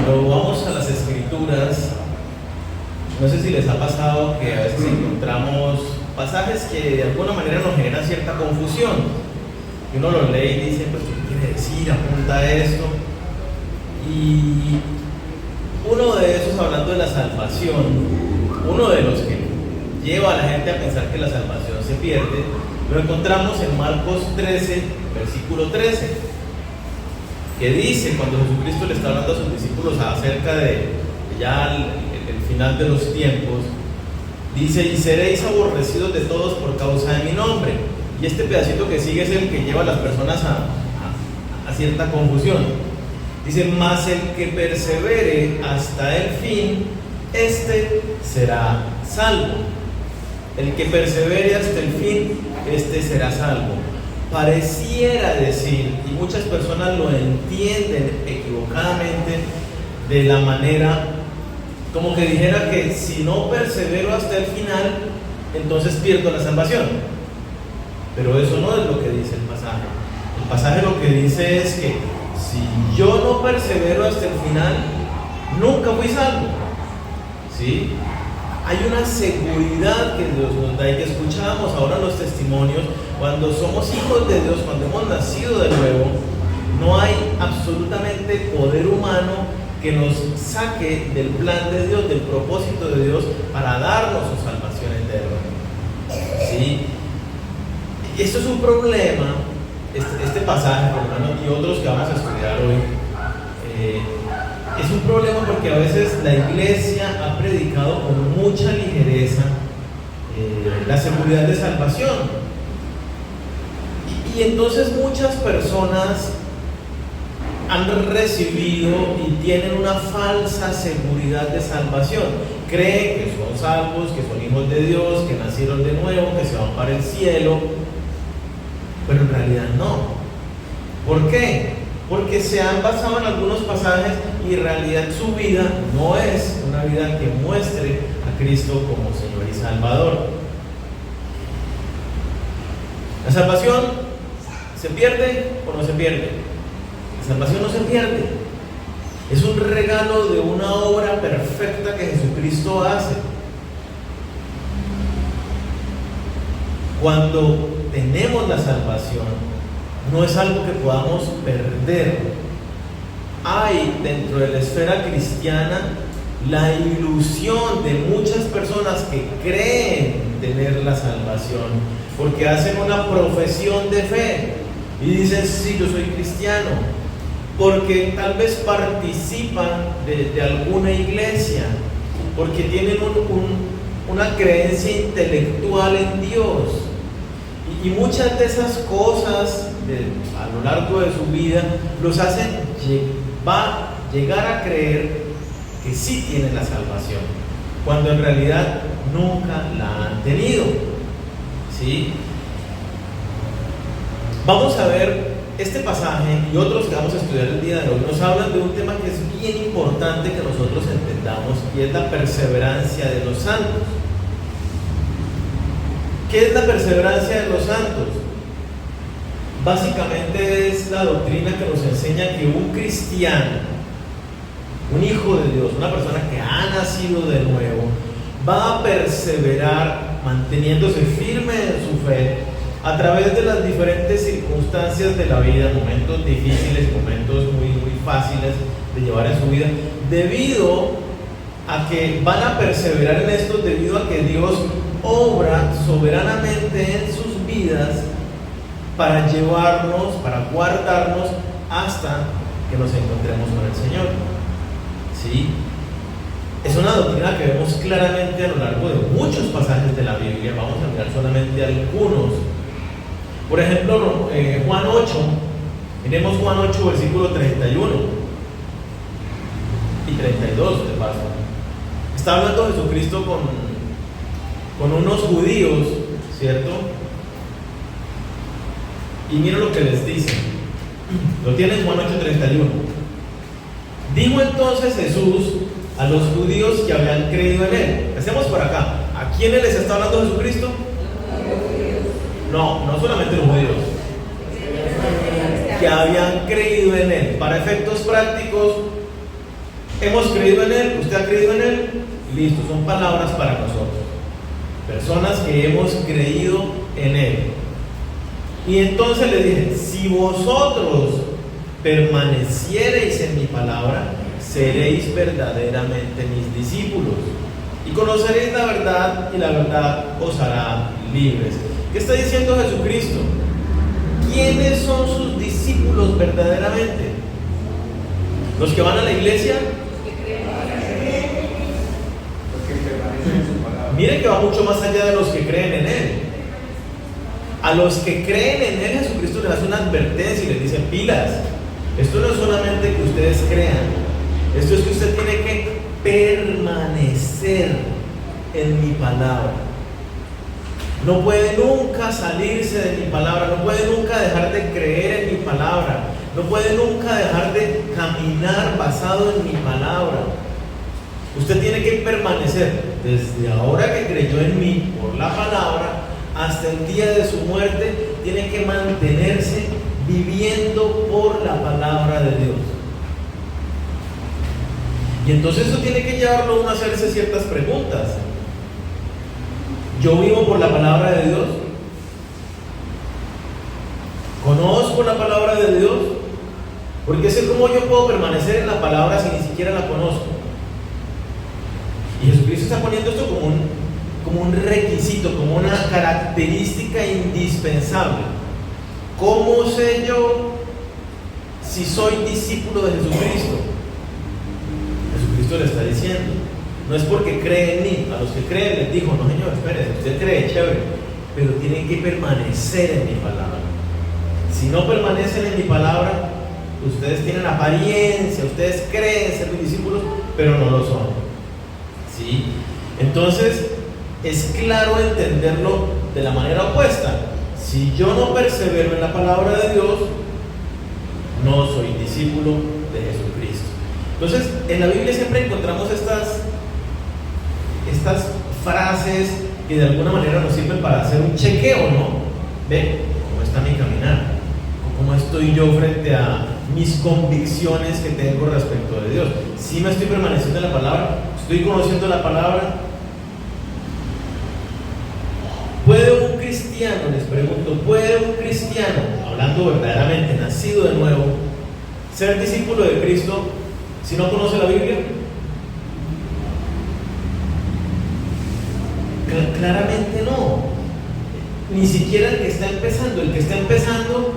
Cuando vamos a las escrituras, no sé si les ha pasado que a veces encontramos pasajes que de alguna manera nos generan cierta confusión. Y uno los lee y dice, pues, ¿qué quiere decir? Apunta a esto. Y uno de esos, hablando de la salvación, uno de los que lleva a la gente a pensar que la salvación se pierde, lo encontramos en Marcos 13, versículo 13, que dice, cuando Jesucristo le está hablando a sus discípulos acerca de ya el final de los tiempos, dice: y seréis aborrecidos de todos por causa de mi nombre. Y este pedacito que sigue es el que lleva a las personas a cierta confusión. Dice: mas el que persevere hasta el fin, este será salvo. El que persevere hasta el fin, este será salvo. Pareciera decir, y muchas personas lo entienden equivocadamente, de la manera como que dijera que si no persevero hasta el final, entonces pierdo la salvación. Pero eso no es lo que dice el pasaje. El pasaje lo que dice es que si yo no persevero hasta el final, nunca fui salvo. ¿Sí? Hay una seguridad que Dios nos da y que escuchábamos ahora en los testimonios. Cuando somos hijos de Dios, cuando hemos nacido de nuevo, no hay absolutamente poder humano que nos saque del plan de Dios, del propósito de Dios para darnos su salvación eterna. ¿Sí? Y eso es un problema, este pasaje, por lo menos, y otros que vamos a estudiar hoy. Es un problema porque a veces la iglesia ha predicado con mucha ligereza la seguridad de salvación. Y entonces muchas personas han recibido y tienen una falsa seguridad de salvación. Creen que son salvos, que son hijos de Dios, que nacieron de nuevo, que se van para el cielo, pero en realidad no. ¿Por qué? Porque se han basado en algunos pasajes y en realidad su vida no es una vida que muestre a Cristo como Señor y Salvador. ¿La salvación se pierde o no se pierde? La salvación no se pierde. Es un regalo de una obra perfecta que Jesucristo hace. Cuando tenemos la salvación, no es algo que podamos perder. Hay dentro de la esfera cristiana la ilusión de muchas personas que creen tener la salvación, porque hacen una profesión de fe y dicen: sí, yo soy cristiano, porque tal vez participan de alguna iglesia, porque tienen una creencia intelectual en Dios. Y muchas de esas cosas a lo largo de su vida los hacen llegar a creer que sí tienen la salvación, cuando en realidad nunca la han tenido. ¿Sí? Vamos a ver este pasaje y otros que vamos a estudiar el día de hoy. Nos hablan de un tema que es bien importante que nosotros entendamos, y es la perseverancia de los santos. ¿Qué es la perseverancia de los santos? Básicamente es la doctrina que nos enseña que un cristiano, un hijo de Dios, una persona que ha nacido de nuevo, va a perseverar manteniéndose firme en su fe a través de las diferentes circunstancias de la vida, momentos difíciles, momentos muy fáciles de llevar en su vida, debido a que van a perseverar en esto, debido a que Dios obra soberanamente en sus vidas para llevarnos, para guardarnos hasta que nos encontremos con el Señor. ¿Sí? Es una doctrina que vemos claramente a lo largo de muchos pasajes de la Biblia. Vamos a mirar solamente algunos. Por ejemplo, Juan 8, miremos Juan 8, versículo 31 y 32 de paso. Está hablando Jesucristo con unos judíos, ¿cierto? Y miren lo que les dice. Lo tienen Juan 8:31. Dijo entonces Jesús a los judíos que habían creído en él. Hacemos por acá. ¿A quiénes les está hablando Jesucristo? No solamente los judíos. Que habían creído en él. Para efectos prácticos, Hemos creído en Él, usted ha creído en Él, listo, son palabras para nosotros. Personas que hemos creído en Él. Y entonces le dije, si vosotros permaneciereis en mi palabra, seréis verdaderamente mis discípulos. Y conoceréis la verdad, y la verdad os hará libres. ¿Qué está diciendo Jesucristo? ¿Quiénes son sus discípulos verdaderamente? ¿Los que van a la iglesia? Miren que va mucho más allá de los que creen en Él. A los que creen en Él, Jesucristo les hace una advertencia y les dice: pilas, esto no es solamente que ustedes crean, esto es que usted tiene que permanecer en mi palabra. No puede nunca salirse de mi palabra, no puede nunca dejar de creer en mi palabra, no puede nunca dejar de caminar basado en mi palabra. Usted tiene que permanecer desde ahora que creyó en mí por la palabra hasta el día de su muerte. Tiene que mantenerse viviendo por la palabra de Dios. Y entonces eso tiene que llevarlo a uno a hacerse ciertas preguntas. ¿Yo vivo por la palabra de Dios? ¿Conozco la palabra de Dios? Porque sé cómo yo puedo permanecer en la palabra si ni siquiera la conozco. Y Jesucristo está poniendo esto como un requisito, como una característica indispensable. ¿Cómo sé yo si soy discípulo de Jesucristo? Jesucristo le está diciendo, no es porque cree en mí. A los que creen les dijo: no, señor, espérense, usted cree, chévere, pero tienen que permanecer en mi palabra. Si no permanecen en mi palabra, ustedes tienen apariencia, ustedes creen ser mis discípulos, pero no lo son. ¿Sí? Entonces es claro entenderlo de la manera opuesta. Si yo no persevero en la palabra de Dios, no soy discípulo de Jesucristo. Entonces en la Biblia siempre encontramos estas frases que de alguna manera nos sirven para hacer un chequeo, ¿no? Ve cómo está mi caminar, cómo estoy yo frente a mis convicciones que tengo respecto de Dios. Si me estoy permaneciendo en la palabra, estoy conociendo la palabra. ¿Puede un cristiano, les pregunto, puede un cristiano, hablando verdaderamente, nacido de nuevo, ser discípulo de Cristo si no conoce la Biblia? Claramente no. Ni siquiera el que está empezando. El que está empezando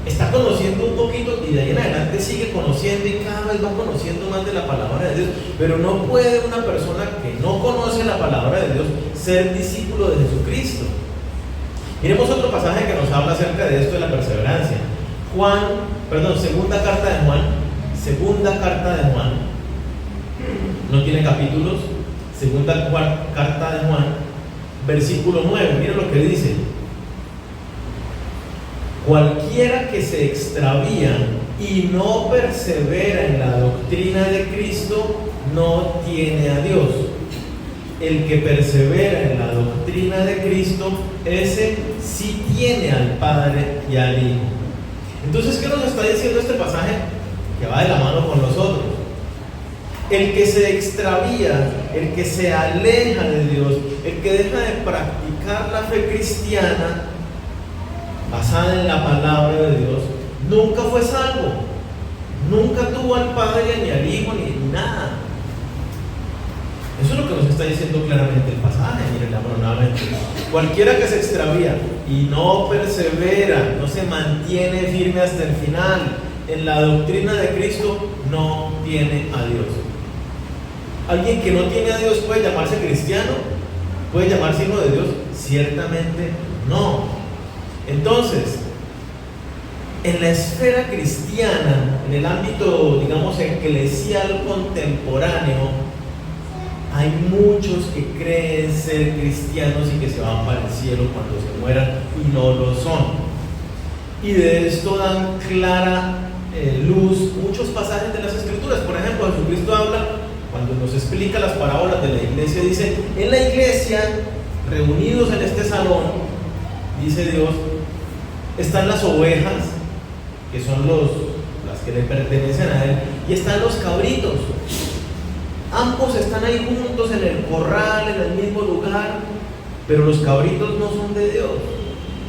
está conociendo un poquito y de ahí en adelante sigue conociendo y cada vez va conociendo más de la palabra de Dios. Pero no puede una persona que no conoce la palabra de Dios ser discípulo de Jesucristo. Miremos otro pasaje que nos habla acerca de esto de la perseverancia. Segunda carta de Juan, no tiene capítulos. Segunda carta de Juan, versículo 9, miren lo que dice: cualquiera que se extravía y no persevera en la doctrina de Cristo no tiene a Dios. El que persevera en la doctrina de Cristo, ese sí tiene al Padre y al Hijo. Entonces, ¿qué nos está diciendo este pasaje? Que va de la mano con los otros. El que se extravía, el que se aleja de Dios, el que deja de practicar la fe cristiana basada en la palabra de Dios, nunca fue salvo, nunca tuvo al Padre ni al Hijo ni nada. Eso es lo que nos está diciendo claramente el pasaje. Miren, nuevamente, cualquiera que se extravía y no persevera, no se mantiene firme hasta el final en la doctrina de Cristo, no tiene a Dios. ¿Alguien que no tiene a Dios puede llamarse cristiano? ¿Puede llamarse hijo de Dios? Ciertamente no. Entonces, en la esfera cristiana, en el ámbito, digamos, eclesial contemporáneo, hay muchos que creen ser cristianos y que se van para el cielo cuando se mueran y no lo son. Y de esto dan clara luz muchos pasajes de las Escrituras. Por ejemplo, Jesucristo habla, cuando nos explica las parábolas de la iglesia, dice: en la iglesia, reunidos en este salón, dice Dios, están las ovejas, que son las que le pertenecen a Él, y están los cabritos. Ambos están ahí juntos en el corral, en el mismo lugar, pero los cabritos no son de Dios,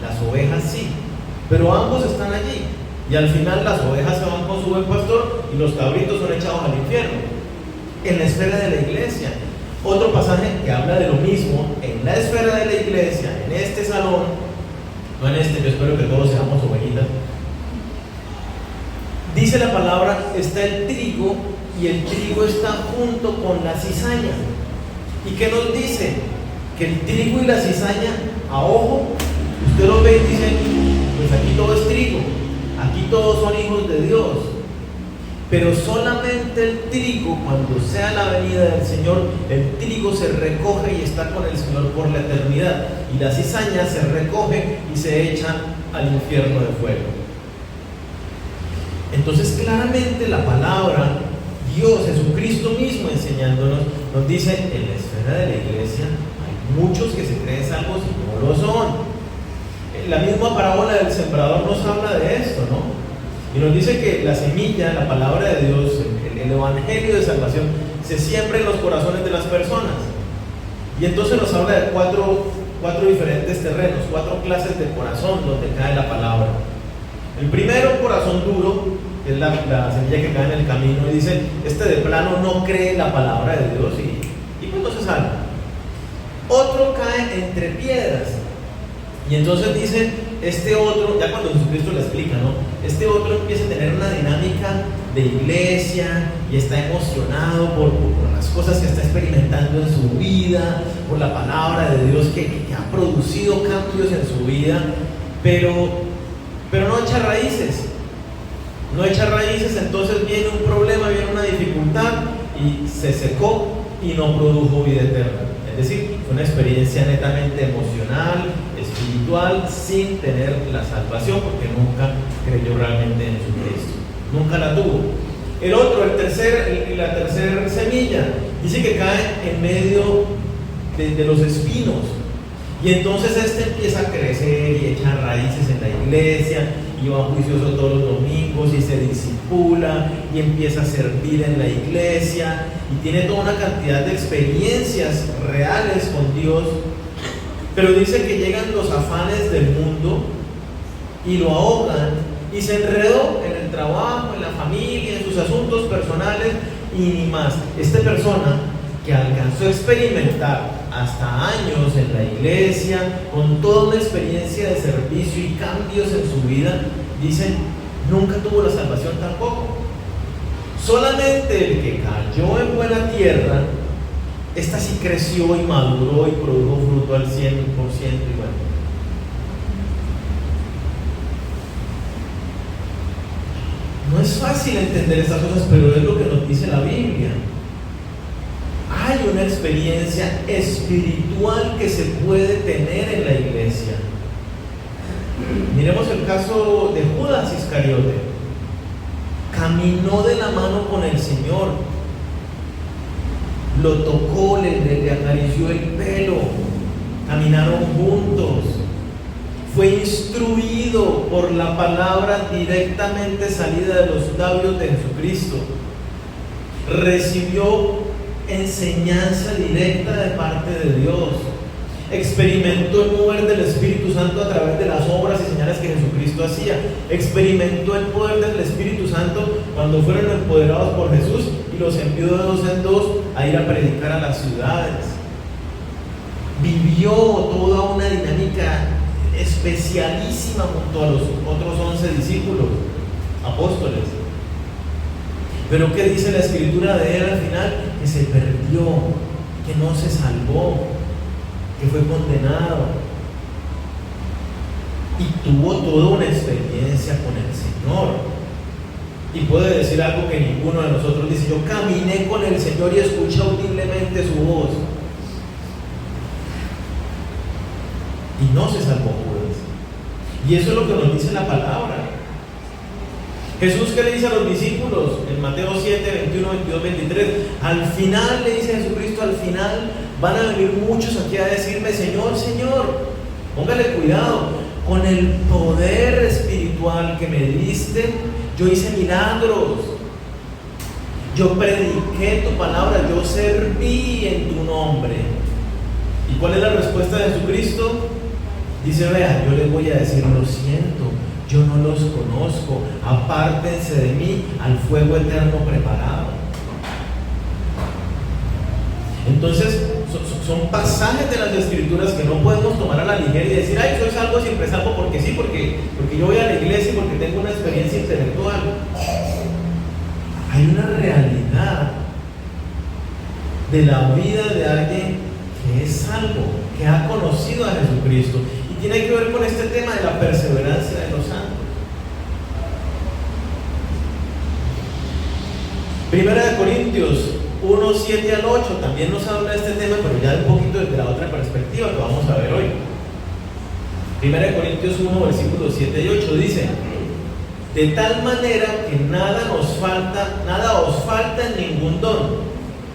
las ovejas sí, pero ambos están allí. Y al final las ovejas se van con su buen pastor y los cabritos son echados al infierno. En la esfera de la iglesia, otro pasaje que habla de lo mismo, en la esfera de la iglesia, en este salón, no en este, yo espero que todos seamos ovejitas. Dice la palabra, está el trigo y el trigo está junto con la cizaña. ¿Y qué nos dice? Que el trigo y la cizaña, a ojo, usted lo ve y dice, pues aquí todo es trigo, aquí todos son hijos de Dios. Pero solamente el trigo, cuando sea la venida del Señor, el trigo se recoge y está con el Señor por la eternidad. Y la cizaña se recoge y se echa al infierno de fuego. Entonces claramente la palabra, Dios, Jesucristo mismo enseñándonos, nos dice, en la esfera de la iglesia hay muchos que se creen salvos y no lo son. La misma parábola del sembrador nos habla de esto, ¿no? Y nos dice que la semilla, la palabra de Dios, el evangelio de salvación, se siembra en los corazones de las personas. Y entonces nos habla de cuatro diferentes terrenos, 4 clases de corazón donde cae la palabra. El primero, corazón duro, que es la semilla que cae en el camino, y dice, este de plano no cree la palabra de Dios y pues no se salva. Otro cae entre piedras. Y entonces dice, este otro, ya cuando Jesucristo lo explica, ¿no? Este otro empieza a tener una dinámica de iglesia y está emocionado por las cosas que está experimentando en su vida, por la palabra de Dios que ha producido cambios en su vida, pero no echa raíces. No echa raíces, entonces viene un problema, viene una dificultad y se secó y no produjo vida eterna. Es decir, fue una experiencia netamente emocional, espiritual, sin tener la salvación, porque nunca creyó realmente en Jesucristo. Nunca la tuvo. El otro, la tercera semilla, dice que cae en medio de los espinos. Y entonces este empieza a crecer y echa raíces en la iglesia, y va juicioso todos los domingos, y se discipula, y empieza a servir en la iglesia, y tiene toda una cantidad de experiencias reales con Dios. Pero dice que llegan los afanes del mundo y lo ahogan, y se enredó en el trabajo, en la familia, en sus asuntos personales, y ni más. Esta persona que alcanzó a experimentar hasta años en la iglesia, con toda una experiencia de servicio y cambios en su vida, dicen, nunca tuvo la salvación tampoco. Solamente el que cayó en buena tierra, esta sí creció y maduró y produjo fruto al 100%, y bueno. No es fácil entender estas cosas, pero es lo que nos dice la Biblia. Hay una experiencia espiritual que se puede tener en la iglesia. Miremos el caso de Judas Iscariote. Caminó de la mano con el Señor, lo tocó, le acarició el pelo, caminaron juntos, fue instruido por la palabra directamente salida de los labios de Jesucristo, recibió enseñanza directa de parte de Dios, experimentó el mover del Espíritu Santo a través de las obras y señales que Jesucristo hacía, experimentó el poder del Espíritu Santo cuando fueron empoderados por Jesús y los envió de 2 en 2 a ir a predicar a las ciudades. Vivió toda una dinámica especialísima junto a los otros 11 discípulos, apóstoles. Pero ¿qué dice la Escritura de él al final? Que se perdió, que no se salvó, que fue condenado. Y tuvo toda una experiencia con el Señor. Y puede decir algo que ninguno de nosotros dice: yo caminé con el Señor y escuché audiblemente su voz. Y no se salvó Judas. Y eso es lo que nos dice la palabra. Jesús, ¿qué le dice a los discípulos? En Mateo 7, 21, 22, 23. Al final, le dice Jesucristo, al final van a venir muchos aquí a decirme: Señor, Señor. Póngale cuidado, con el poder espiritual que me diste, yo hice milagros. yo prediqué tu palabra, yo serví en tu nombre. ¿Y cuál es la respuesta de Jesucristo? Dice, vea, yo les voy a decir, lo siento, yo no los conozco, apártense de mí al fuego eterno preparado. Entonces, son pasajes de las Escrituras que no podemos tomar a la ligera y decir, ay, soy salvo, siempre salvo porque sí, porque yo voy a la iglesia y porque tengo una experiencia intelectual. Hay una realidad de la vida de alguien que es salvo, que ha conocido a Jesucristo, y tiene que ver con este tema de la perseverancia de los santos. Primera de Corintios 1, 7 al 8 también nos habla de este tema, pero ya un poquito desde la otra perspectiva que vamos a ver hoy. Primera de Corintios 1, versículos 7 y 8 dice: de tal manera que nada os falta en ningún don.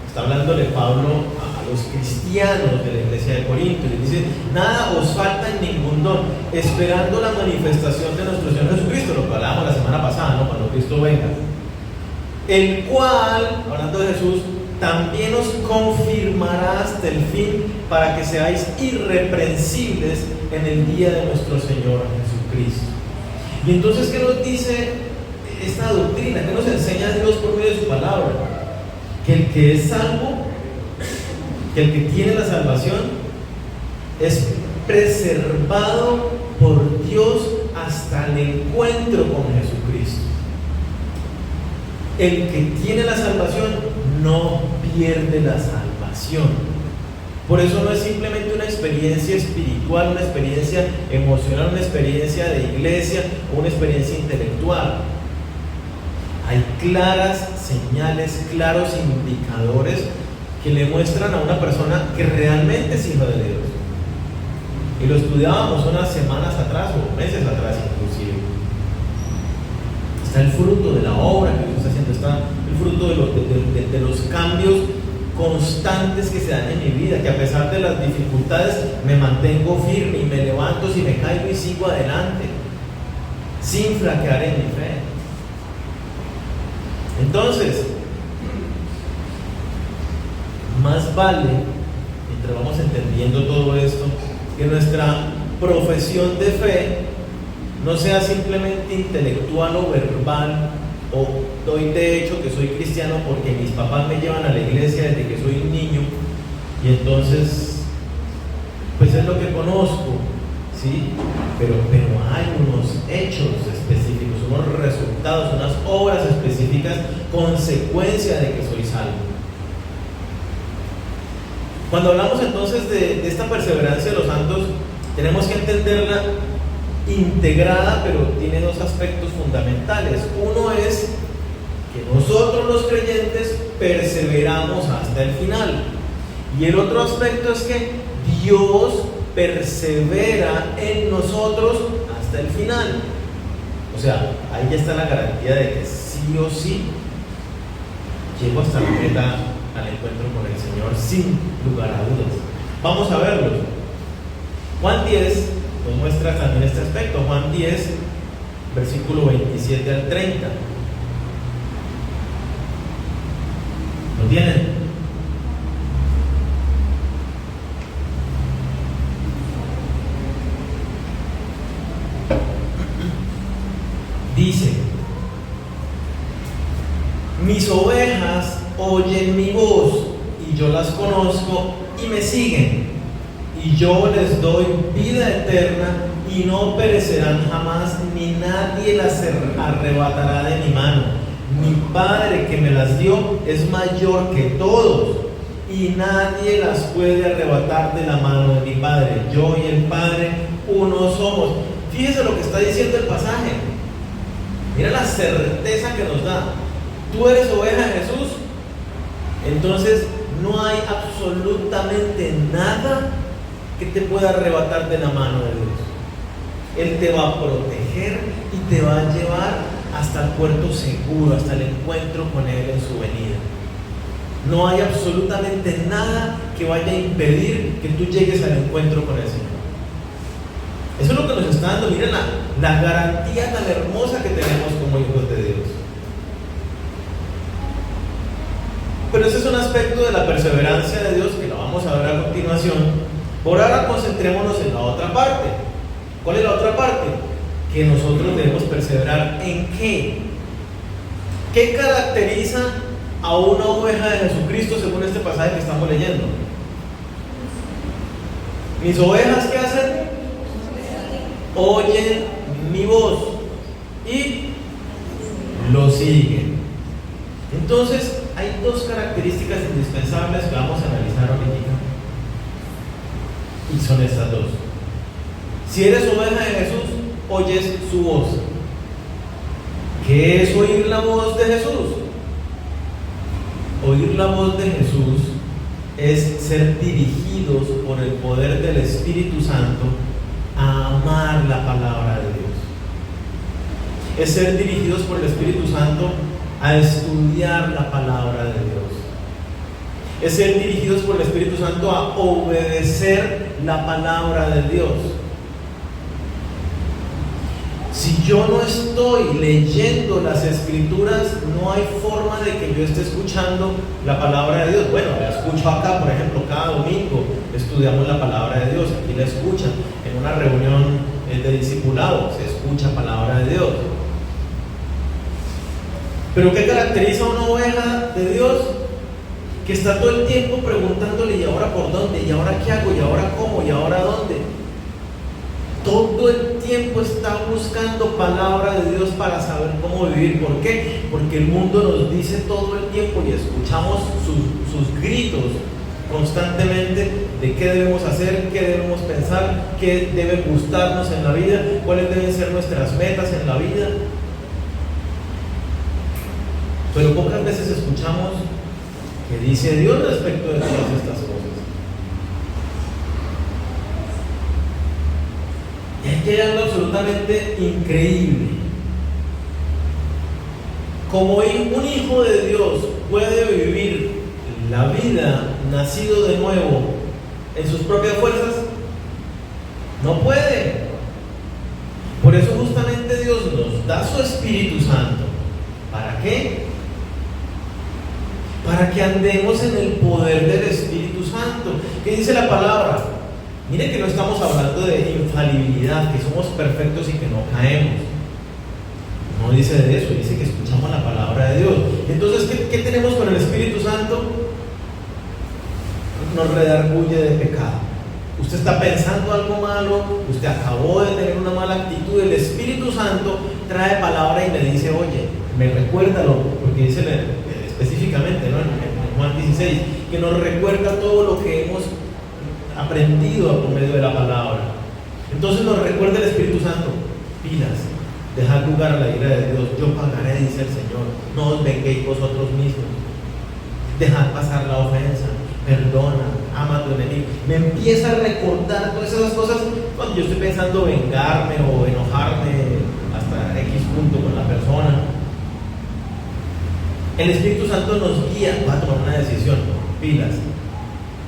Está hablándole Pablo a los cristianos de la iglesia de Corinto, y dice: nada os falta en ningún don, esperando la manifestación de nuestro Señor Jesucristo, lo que hablábamos la semana pasada, ¿no? Cuando Cristo venga, el cual, hablando de Jesús, también os confirmará hasta el fin, para que seáis irreprensibles en el día de nuestro Señor Jesucristo. Y entonces, ¿qué nos dice esta doctrina? ¿Qué nos enseña Dios por medio de su palabra? Que el que es salvo, que el que tiene la salvación, es preservado por Dios hasta el encuentro con Jesucristo. El que tiene la salvación no pierde la salvación. Por eso no es simplemente una experiencia espiritual, una experiencia emocional, una experiencia de iglesia o una experiencia intelectual. Hay claras señales, claros indicadores que le muestran a una persona que realmente es hijo de Dios. Y lo estudiábamos unas semanas atrás o meses atrás inclusive. Está el fruto de la obra que Dios está haciendo, está el fruto de los cambios constantes que se dan en mi vida, que a pesar de las dificultades me mantengo firme y me levanto si me caigo y sigo adelante, sin flaquear en mi fe. Entonces, más vale, mientras vamos entendiendo todo esto, que nuestra profesión de fe no sea simplemente intelectual o verbal, o doy de hecho que soy cristiano porque mis papás me llevan a la iglesia desde que soy un niño, y entonces pues es lo que conozco, ¿sí? Pero hay unos hechos específicos, unos resultados, unas obras específicas, consecuencia de que soy salvo. Cuando hablamos entonces de esta perseverancia de los santos, tenemos que entenderla integrada, pero tiene dos aspectos fundamentales. Uno es que nosotros los creyentes perseveramos hasta el final, y el otro aspecto es que Dios persevera en nosotros hasta el final. O sea, ahí ya está la garantía de que sí o sí llego hasta la meta, al encuentro con el Señor, sin lugar a dudas. Vamos a verlo. Juan 10 nos muestra también este aspecto. Juan 10, versículo 27 al 30. ¿Lo tienen? Dice: mis ovejas oyen mi voz, y yo las conozco y me siguen, y yo les doy vida eterna, y no perecerán jamás, ni nadie las arrebatará de mi mano. Mi Padre que me las dio es mayor que todos, y nadie las puede arrebatar de la mano de mi Padre. Yo y el Padre uno somos. Fíjese lo que está diciendo el pasaje. Mira la certeza que nos da. Tú eres oveja de Jesús, entonces no hay absolutamente nada que te pueda arrebatar de la mano de Dios. Él te va a proteger y te va a llevar hasta el puerto seguro, hasta el encuentro con Él en su venida. No hay absolutamente nada que vaya a impedir que tú llegues al encuentro con el Señor. Eso es lo que nos está dando. Miren la garantía tan hermosa que tenemos como hijos de Dios. Pero ese es un aspecto de la perseverancia de Dios que lo vamos a ver a continuación. Por ahora concentrémonos en la otra parte. ¿Cuál es la otra parte? Que nosotros debemos perseverar ¿en qué? ¿Qué caracteriza a una oveja de Jesucristo según este pasaje que estamos leyendo? Mis ovejas, ¿qué hacen? Oyen mi voz y lo siguen. Entonces, hay dos características indispensables que vamos a analizar ahorita. Y son estas dos. Si eres oveja de Jesús, oyes su voz. ¿Qué es oír la voz de Jesús? Oír la voz de Jesús es ser dirigidos por el poder del Espíritu Santo a amar la palabra de Dios. Es ser dirigidos por el Espíritu Santo a estudiar la palabra de Dios. Es ser dirigidos por el Espíritu Santo a obedecer la palabra de Dios. Si yo no estoy leyendo las Escrituras, no hay forma de que yo esté escuchando la palabra de Dios. Bueno, la escucho acá, por ejemplo, cada domingo estudiamos la palabra de Dios, aquí la escuchan. En una reunión de discipulado se escucha palabra de Dios. Pero ¿qué caracteriza a una oveja de Dios? Que está todo el tiempo preguntándole, ¿y ahora por dónde? ¿Y ahora qué hago? ¿Y ahora cómo? ¿Y ahora dónde? Todo el tiempo está buscando palabra de Dios para saber cómo vivir. ¿Por qué? Porque el mundo nos dice todo el tiempo y escuchamos sus gritos constantemente de qué debemos hacer, qué debemos pensar, qué debe gustarnos en la vida, cuáles deben ser nuestras metas en la vida. Pero pocas veces escuchamos qué dice Dios respecto de todas estas cosas. Y aquí hay algo absolutamente increíble. Como un hijo de Dios puede vivir la vida nacido de nuevo en sus propias fuerzas, no puede. Por eso justamente Dios nos da su Espíritu Santo. ¿Para qué? Para que andemos en el poder del Espíritu Santo. ¿Qué dice la palabra? Mire que no estamos hablando de infalibilidad, que somos perfectos y que no caemos. No dice de eso, dice que escuchamos la palabra de Dios. Entonces, ¿qué tenemos con el Espíritu Santo? Nos redarguye de pecado. Usted está pensando algo malo, usted acabó de tener una mala actitud, el Espíritu Santo trae palabra y me dice, oye, me recuérdalo, porque dice específicamente, ¿no? En Juan 16, que nos recuerda todo lo que hemos aprendido por medio de la palabra. Entonces nos recuerda el Espíritu Santo, pilas, dejad lugar a la ira de Dios, yo pagaré, dice el Señor, no os venguéis vosotros mismos, dejad pasar la ofensa, perdona, ama a tu enemigo. Me empieza a recordar todas esas cosas cuando yo estoy pensando vengarme o enojarme hasta X punto con la persona. El Espíritu Santo nos guía a tomar una decisión, pilas,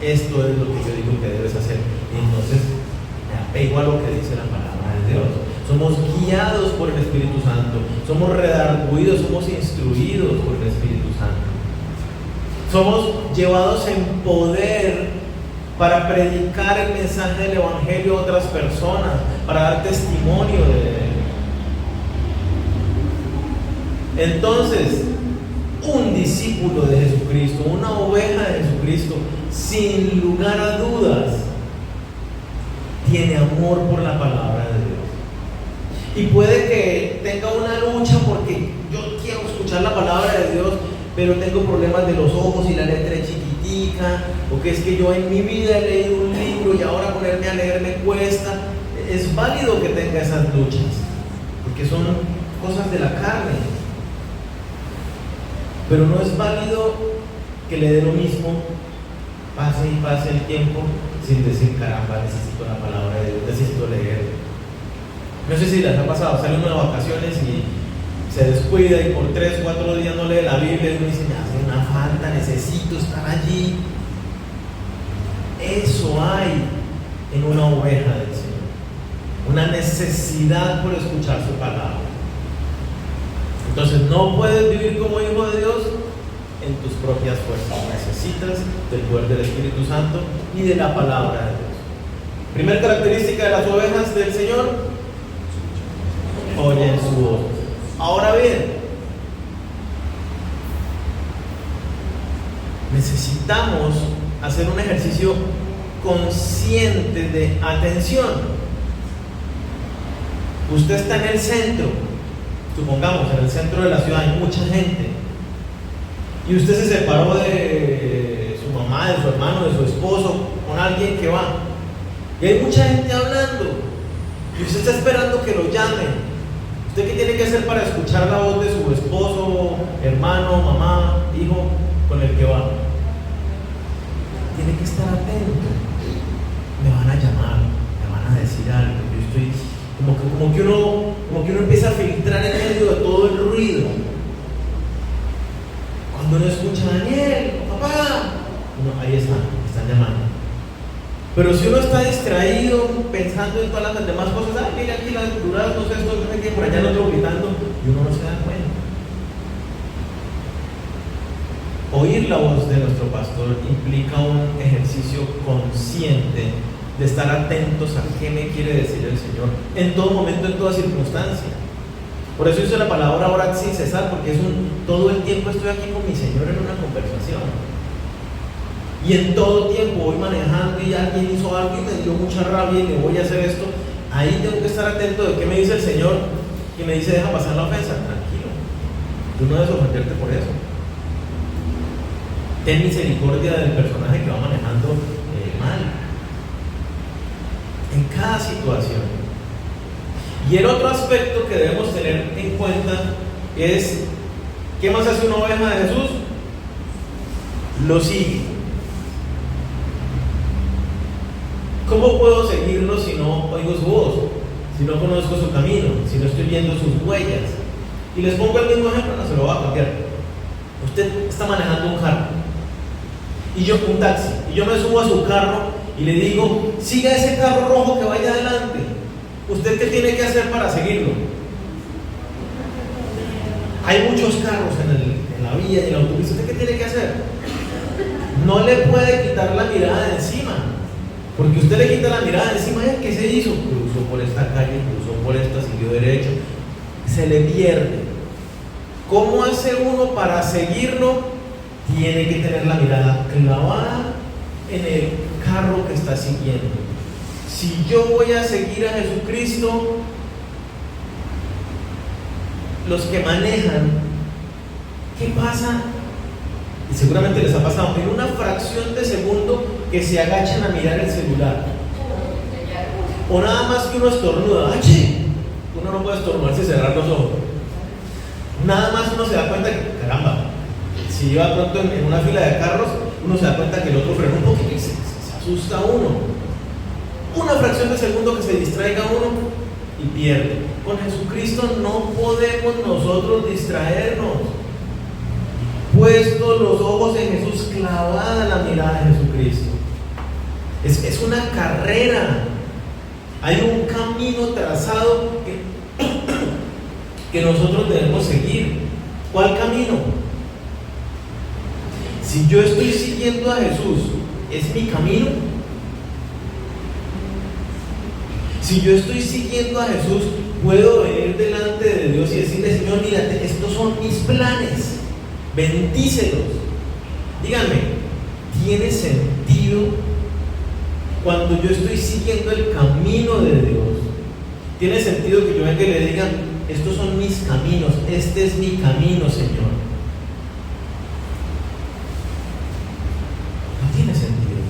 esto es lo que yo digo que debes hacer, y entonces me apego a lo que dice la palabra de Dios. Somos guiados por el Espíritu Santo, somos redarguidos, somos instruidos por el Espíritu Santo, somos llevados en poder para predicar el mensaje del Evangelio a otras personas, para dar testimonio de él. Entonces, un discípulo de Jesucristo, una oveja de Jesucristo, sin lugar a dudas, tiene amor por la palabra de Dios. Y puede que tenga una lucha porque yo quiero escuchar la palabra de Dios, pero tengo problemas de los ojos y la letra es chiquitica, o que es que yo en mi vida he leído un libro y ahora ponerme a leer me cuesta. Es válido que tenga esas luchas, porque son cosas de la carne. Pero no es válido que le dé lo mismo, pase y pase el tiempo, sin decir, caramba, necesito la palabra de Dios, necesito leer. No sé si les ha pasado, sale uno de vacaciones y se descuida y por 3 o 4 días no lee la Biblia y uno dice, me hace una falta, necesito estar allí. Eso hay en una oveja del Señor, una necesidad por escuchar su palabra. Entonces, ¿no puedes vivir como hijo de Dios? en tus propias fuerzas. Necesitas del poder del Espíritu Santo y de la palabra de Dios. Primera característica de las ovejas del Señor: oyen su voz. Ahora bien, necesitamos hacer un ejercicio consciente de atención. Usted está en el centro, supongamos, en el centro de la ciudad hay mucha gente, y usted se separó de su mamá, de su hermano, de su esposo, con alguien que va, y hay mucha gente hablando, y usted está esperando que lo llamen. ¿Usted qué tiene que hacer para escuchar la voz de su esposo, hermano, mamá, hijo con el que va? Tiene que estar atento. Me van a llamar, me van a decir algo. Yo estoy como que uno empieza a filtrar en medio de todo el ruido. Cuando uno escucha a Daniel, papá, ahí están llamando. Pero si uno está distraído pensando en todas las demás cosas, mira aquí las duras, no sé esto, no sé qué, por allá el otro gritando, y uno no se da cuenta. Oír la voz de nuestro pastor implica un ejercicio consciente de estar atentos a qué me quiere decir el Señor en todo momento, en toda circunstancia. Por eso hice la palabra orar sin cesar, porque todo el tiempo estoy aquí con mi Señor en una conversación. Y en todo tiempo voy manejando y alguien hizo algo y me dio mucha rabia y le voy a hacer esto. Ahí tengo que estar atento de qué me dice el Señor, y me dice: deja pasar la ofensa. Tranquilo, tú no debes ofenderte por eso. Ten misericordia del personaje que va manejando mal en cada situación. Y el otro aspecto que debemos tener en cuenta es: ¿qué más hace una oveja de Jesús? Lo sigue. ¿Cómo puedo seguirlo si no oigo su voz? Si no conozco su camino, si no estoy viendo sus huellas. Y les pongo el mismo ejemplo, no se lo voy a cambiar. Usted está manejando un carro, un taxi, y yo me subo a su carro y le digo: siga ese carro rojo que vaya adelante. ¿Usted qué tiene que hacer para seguirlo? Hay muchos carros en la vía y en la autopista. ¿Usted qué tiene que hacer? No le puede quitar la mirada de encima, porque usted le quita la mirada de encima. ¿Qué se hizo? Cruzó por esta calle, cruzó por esta, siguió derecho, se le pierde. ¿Cómo hace uno para seguirlo? Tiene que tener la mirada clavada en el carro que está siguiendo. Si yo voy a seguir a Jesucristo, los que manejan, ¿qué pasa? Y seguramente les ha pasado, en una fracción de segundo que se agachan a mirar el celular, o nada más que uno estornuda. ¡Achi! Uno no puede estornudarse y cerrar los ojos. Nada más uno se da cuenta que, caramba, si iba pronto en una fila de carros, uno se da cuenta que el otro frena un poquito y se asusta uno. Una fracción de segundo que se distraiga uno y pierde. Con Jesucristo no podemos nosotros distraernos. Puestos los ojos en Jesús, clavada la mirada de Jesucristo. Es una carrera. Hay un camino trazado que nosotros debemos seguir. ¿Cuál camino? Si yo estoy siguiendo a Jesús, ¿es mi camino? Si yo estoy siguiendo a Jesús, puedo venir delante de Dios y decirle: Señor, mírate, estos son mis planes, bendícelos. Díganme, ¿tiene sentido cuando yo estoy siguiendo el camino de Dios? ¿Tiene sentido que yo venga y le diga: estos son mis caminos, este es mi camino, Señor? No tiene sentido.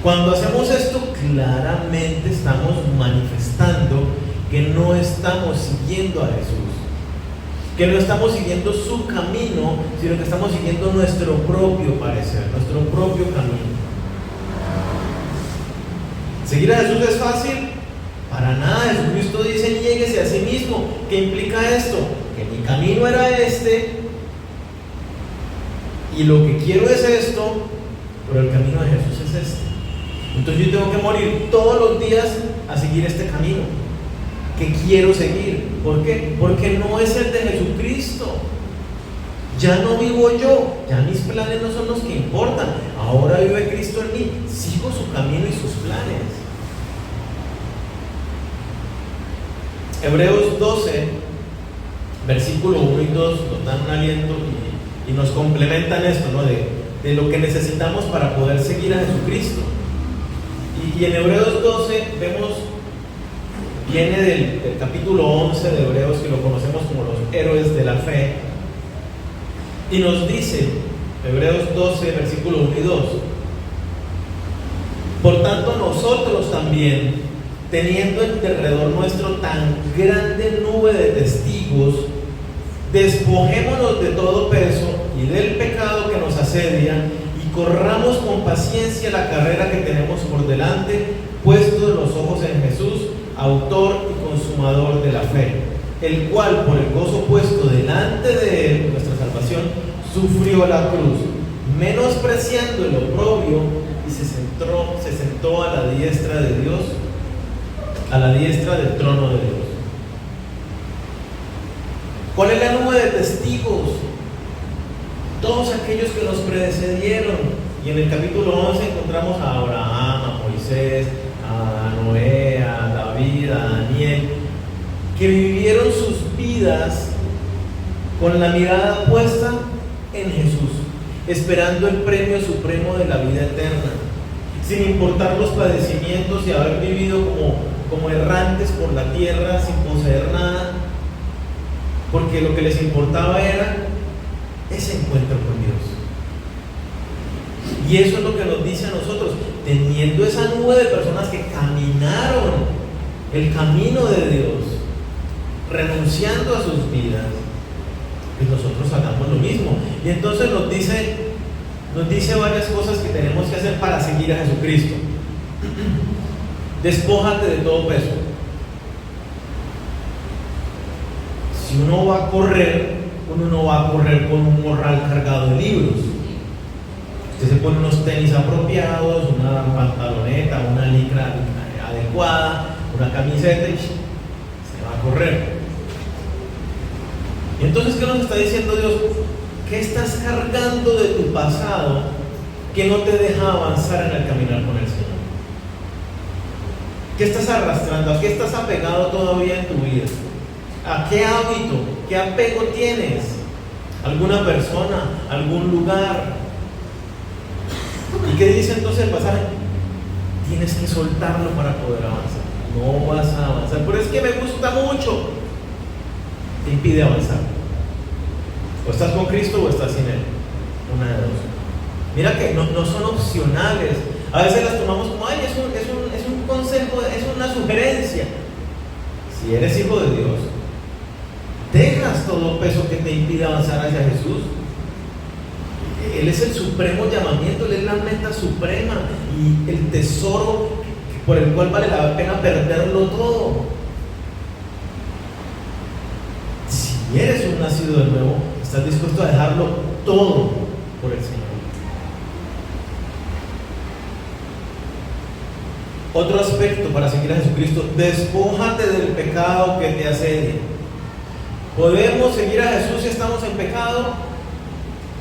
Cuando hacemos esto, claramente estamos manifestando que no estamos siguiendo a Jesús, que no estamos siguiendo su camino, sino que estamos siguiendo nuestro propio parecer, nuestro propio camino. ¿Seguir a Jesús es fácil? Para nada. Jesucristo dice: niéguese a sí mismo. ¿Qué implica esto? Que mi camino era este y lo que quiero es esto, pero el camino de Jesús es este. Entonces yo tengo que morir todos los días a seguir este camino que quiero seguir. ¿Por qué? Porque no es el de Jesucristo. Ya no vivo yo, ya mis planes no son los que importan. Ahora vive Cristo en mí, sigo su camino y sus planes. Hebreos 12, versículo 1 y 2 nos dan un aliento y nos complementan esto, ¿no? De lo que necesitamos para poder seguir a Jesucristo. Y en Hebreos 12 vemos, viene del capítulo 11 de Hebreos, que lo conocemos como los héroes de la fe, y nos dice, Hebreos 12, versículo 1 y 2, por tanto nosotros también, teniendo en derredor nuestro tan grande nube de testigos, despojémonos de todo peso y del pecado que nos asedia, y corramos con paciencia la carrera que tenemos por delante, puestos los ojos en Jesús, autor y consumador de la fe, el cual por el gozo puesto delante de él, nuestra salvación, sufrió la cruz, menospreciando el oprobio, y se sentó a la diestra de Dios, a la diestra del trono de Dios. ¿Cuál es la nube de testigos? Todos aquellos que nos precedieron. Y en el capítulo 11 encontramos a Abraham, a Moisés, a Noé, a David, a Daniel, que vivieron sus vidas con la mirada puesta en Jesús, esperando el premio supremo de la vida eterna, sin importar los padecimientos y haber vivido como errantes por la tierra sin poseer nada, porque lo que les importaba era ese encuentro con Dios. Y eso es lo que nos dice a nosotros, teniendo esa nube de personas que caminaron el camino de Dios, renunciando a sus vidas, pues nosotros hagamos lo mismo. Y entonces nos dice varias cosas que tenemos que hacer para seguir a Jesucristo. Despójate de todo peso. Si uno va a correr, uno no va a correr con un morral cargado de libros. Usted se pone unos tenis apropiados, una pantaloneta, una licra adecuada, una camiseta y se va a correr. Y entonces, ¿qué nos está diciendo Dios? ¿Qué estás cargando de tu pasado que no te deja avanzar en el caminar con el Señor? ¿Qué estás arrastrando? ¿A qué estás apegado todavía en tu vida? ¿A qué hábito? ¿Qué apego tienes? ¿Alguna persona? ¿Algún lugar? ¿Y qué dice entonces el pasaje? Tienes que soltarlo para poder avanzar. No vas a avanzar. Pero es que me gusta mucho. Te impide avanzar. O estás con Cristo o estás sin Él. Una de dos. Mira que no son opcionales. A veces las tomamos como, ay, es un consejo, es una sugerencia. Si eres hijo de Dios, dejas todo peso que te impide avanzar hacia Jesús. Él es el supremo llamamiento, Él es la meta suprema y el tesoro por el cual vale la pena perderlo todo. Si eres un nacido de nuevo, estás dispuesto a dejarlo todo por el Señor. Otro aspecto para seguir a Jesucristo: despójate del pecado que te asedia. ¿Podemos seguir a Jesús si estamos en pecado?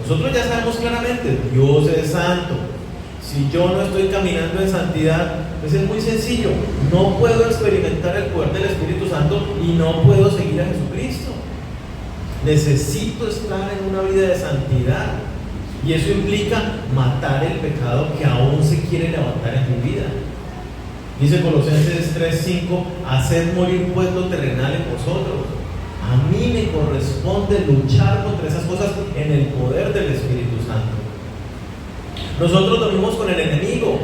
Nosotros ya sabemos claramente, Dios es santo. Si yo no estoy caminando en santidad, pues es muy sencillo, no puedo experimentar el poder del Espíritu Santo y no puedo seguir a Jesucristo. Necesito estar en una vida de santidad, y eso implica matar el pecado que aún se quiere levantar en mi vida. Dice Colosenses 3:5: haced morir pues lo terrenal en vosotros. A mí me corresponde luchar contra esas cosas en el poder del Espíritu Santo. Nosotros dormimos con el enemigo.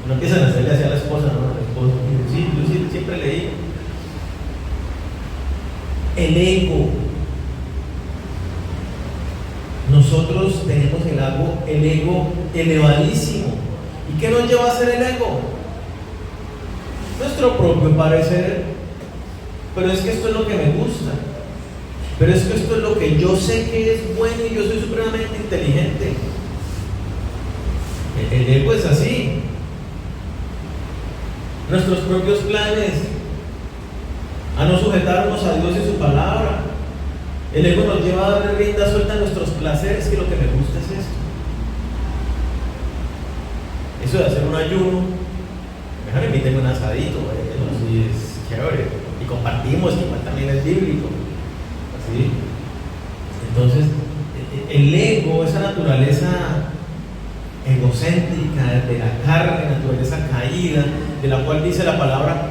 No empiezan a hacerle hacia la esposa, ¿no? La esposa, sí, yo siempre leí. El ego. Nosotros tenemos el ego elevadísimo. ¿Y qué nos lleva a ser el ego? Nuestro propio parecer. Pero es que esto es lo que me gusta. Pero es que esto es lo que yo sé que es bueno y yo soy supremamente inteligente. El ego es así. Nuestros propios planes, a no sujetarnos a Dios y su palabra. El ego nos lleva a darle rienda suelta a nuestros placeres, que lo que me gusta es esto. Eso de hacer un ayuno, mejor invíteme un asadito, bueno, sí, es chévere. Y compartimos, que igual también es bíblico. ¿Sí? Entonces, el ego, esa naturaleza egocéntrica de la carne, naturaleza caída, de la cual dice la palabra,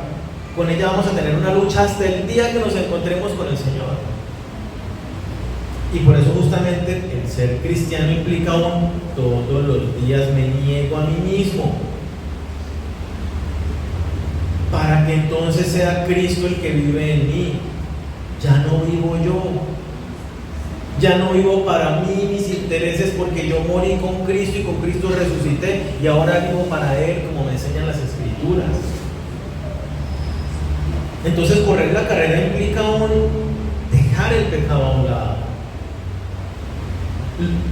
con ella vamos a tener una lucha hasta el día que nos encontremos con el Señor. Y por eso justamente el ser cristiano implica todos los días me niego a mí mismo, para que entonces sea Cristo el que vive en mí. Ya no vivo yo, ya no vivo para mí, mis intereses, porque yo morí con Cristo y con Cristo resucité, y ahora vivo para Él, como me enseñan las Escrituras. Entonces correr la carrera implica dejar el pecado a un lado,